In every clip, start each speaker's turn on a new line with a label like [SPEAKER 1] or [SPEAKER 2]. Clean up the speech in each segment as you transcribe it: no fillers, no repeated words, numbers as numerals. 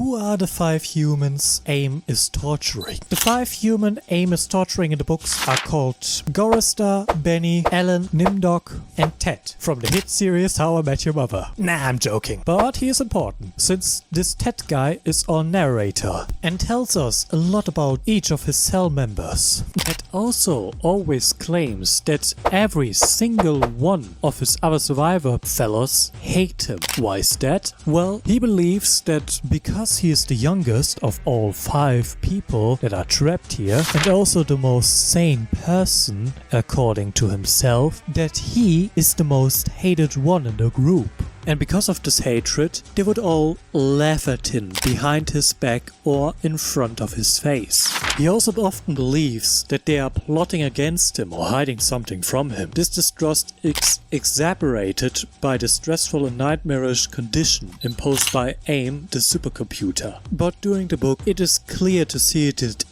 [SPEAKER 1] Who are the 5 humans AIM is torturing? The 5 human AIM is torturing in the books are called Gorrister, Benny, Alan, Nimdog, and Ted from the hit series How I Met Your Mother. Nah, I'm joking. But he is important, since this Ted guy is our narrator and tells us a lot about each of his cell members. Ted also always claims that every single one of his other survivor fellows hate him. Why is that? Well, he believes that because he is the youngest of all 5 people that are trapped here, and also the most sane person, according to himself, that he is the most hated one in the group. And because of this hatred, they would all laugh at him behind his back or in front of his face. He also often believes that they are plotting against him or hiding something from him. This distrust is exacerbated by the stressful and nightmarish condition imposed by AIM, the supercomputer. But during the book, it is clear to see that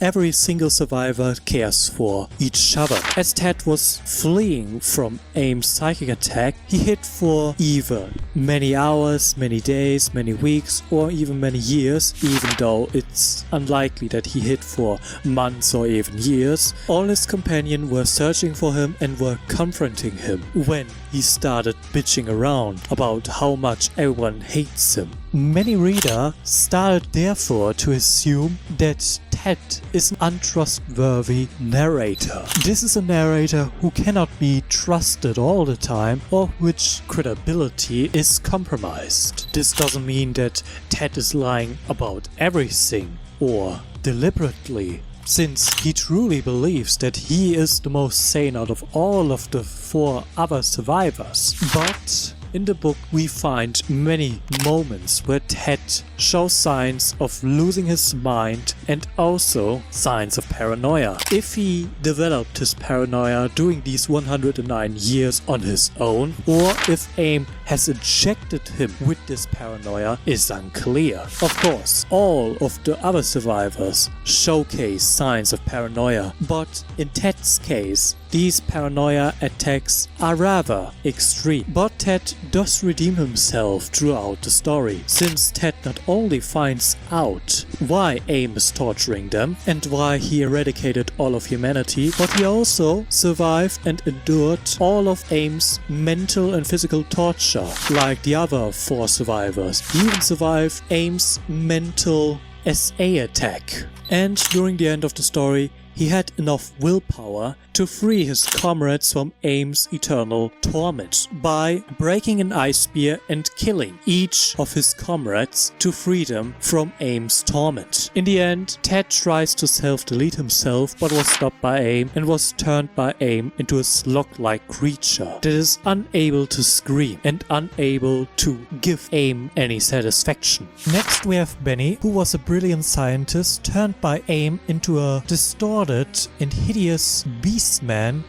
[SPEAKER 1] every single survivor cares for each other. As Ted was fleeing from AIM's psychic attack, he hid for either many hours, many days, many weeks, or even many years, even though it's unlikely that he hid for months or even years. All his companions were searching for him and were confronting him when he started bitching around about how much everyone hates him. Many readers started therefore to assume that Ted is an untrustworthy narrator. This is a narrator who cannot be trusted all the time or which credibility is compromised. This doesn't mean that Ted is lying about everything or deliberately, since he truly believes that he is the most sane out of all of the 4 other survivors. But in the book we find many moments where Ted shows signs of losing his mind and also signs of paranoia. If he developed his paranoia during these 109 years on his own, or if AIM has injected him with this paranoia is unclear. Of course, all of the other survivors showcase signs of paranoia, but in Ted's case, these paranoia attacks are rather extreme. But Ted does redeem himself throughout the story, since Ted not only finds out why AIM is torturing them and why he eradicated all of humanity, but he also survived and endured all of AIM's mental and physical torture, like the other 4 survivors. He even survived AIM's mental SA attack. And during the end of the story, he had enough willpower to free his comrades from AIM's eternal torment by breaking an ice spear and killing each of his comrades to free them from AIM's torment. In the end, Ted tries to self-delete himself but was stopped by AIM and was turned by AIM into a slug-like creature that is unable to scream and unable to give AIM any satisfaction. Next we have Benny, who was a brilliant scientist turned by AIM into a distorted and hideous beastman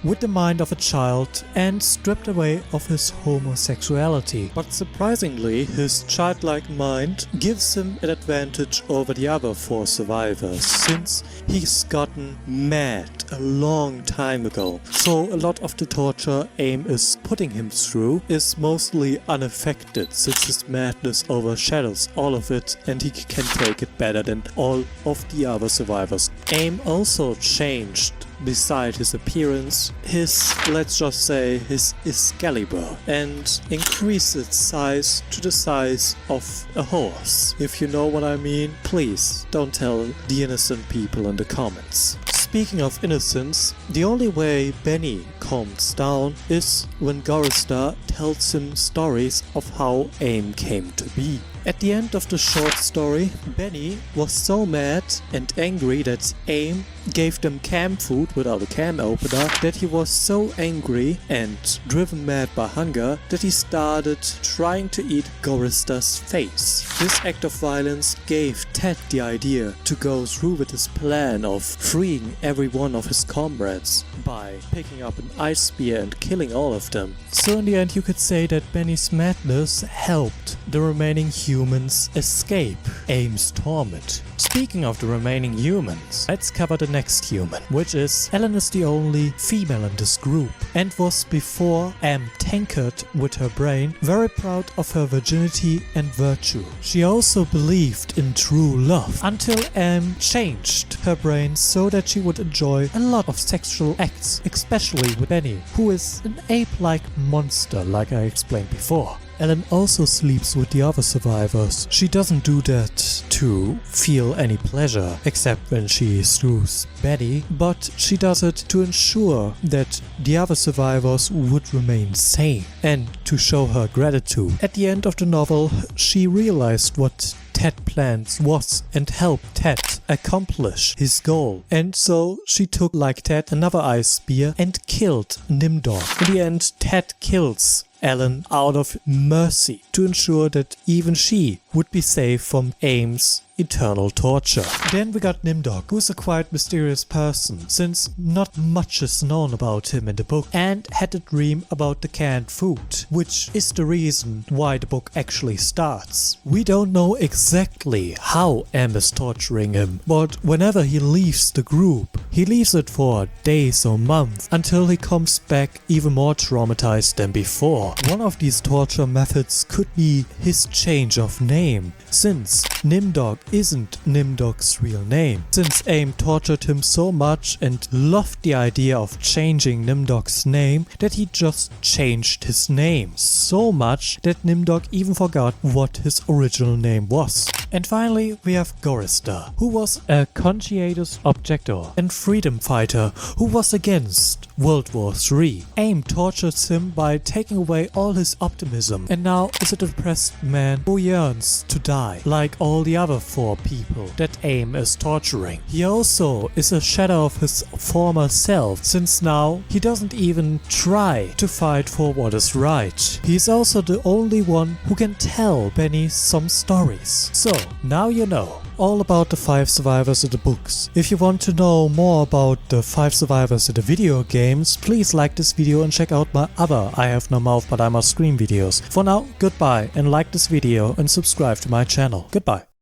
[SPEAKER 1] with the mind of a child and stripped away of his homosexuality. But surprisingly, his childlike mind gives him an advantage over the other 4 survivors, since he's gotten mad a long time ago. So a lot of the torture AIM is putting him through is mostly unaffected, since his madness overshadows all of it and he can take it better than all of the other survivors. AIM also changed, beside his appearance, let's just say his Excalibur, and increased its size to the size of a horse. If you know what I mean, please don't tell the innocent people in the comments. Speaking of innocence, the only way Benny calms down is when Gorrister tells him stories of how AIM came to be. At the end of the short story, Benny was so mad and angry that AIM gave them canned food without a can opener, that he was so angry and driven mad by hunger that he started trying to eat Gorrister's face. This act of violence gave Ted the idea to go through with his plan of freeing every one of his comrades by picking up an ice spear and killing all of them. So in the end you could say that Benny's madness helped the remaining humans humans escape Aim's torment. Speaking of the remaining humans, let's cover the next human, which is Ellen is the only female in this group and was before Am tinkered with her brain very proud of her virginity and virtue. She also believed in true love until Am changed her brain so that she would enjoy a lot of sexual acts, especially with Benny, who is an ape-like monster like I explained before. Ellen also sleeps with the other survivors. She doesn't do that to feel any pleasure, except when she screws Betty, but she does it to ensure that the other survivors would remain sane and to show her gratitude. At the end of the novel, she realized what Ted plans was and helped Ted accomplish his goal. And so she took, like Ted, another ice spear and killed Nimdog. In the end, Ted kills Ellen out of mercy to ensure that even she would be safe from Aim's eternal torture. Then we got Nimdog, who's a quite mysterious person, since not much is known about him in the book, and had a dream about the canned food, which is the reason why the book actually starts. We don't know exactly how Am is torturing him, but whenever he leaves the group, he leaves it for days or months until he comes back even more traumatized than before. One of these torture methods could be his change of name, since Nimdog isn't Nimdog's real name. Since Aim tortured him so much and loved the idea of changing Nimdog's name that he just changed his name so much that Nimdog even forgot what his original name was. And finally we have Gorrister, who was a conscientious objector and freedom fighter who was against World War III. Aim tortures him by taking away all his optimism and now is a depressed man who yearns to die like all the other 4 people that Aim is torturing. He also is a shadow of his former self, since now he doesn't even try to fight for what is right. He's also the only one who can tell Benny some stories. So now you know all about the 5 survivors of the books. If you want to know more about the 5 survivors of the video games, please like this video and check out my other I Have No Mouth But I Must Scream videos. For now, goodbye, and like this video and subscribe to my channel. Goodbye.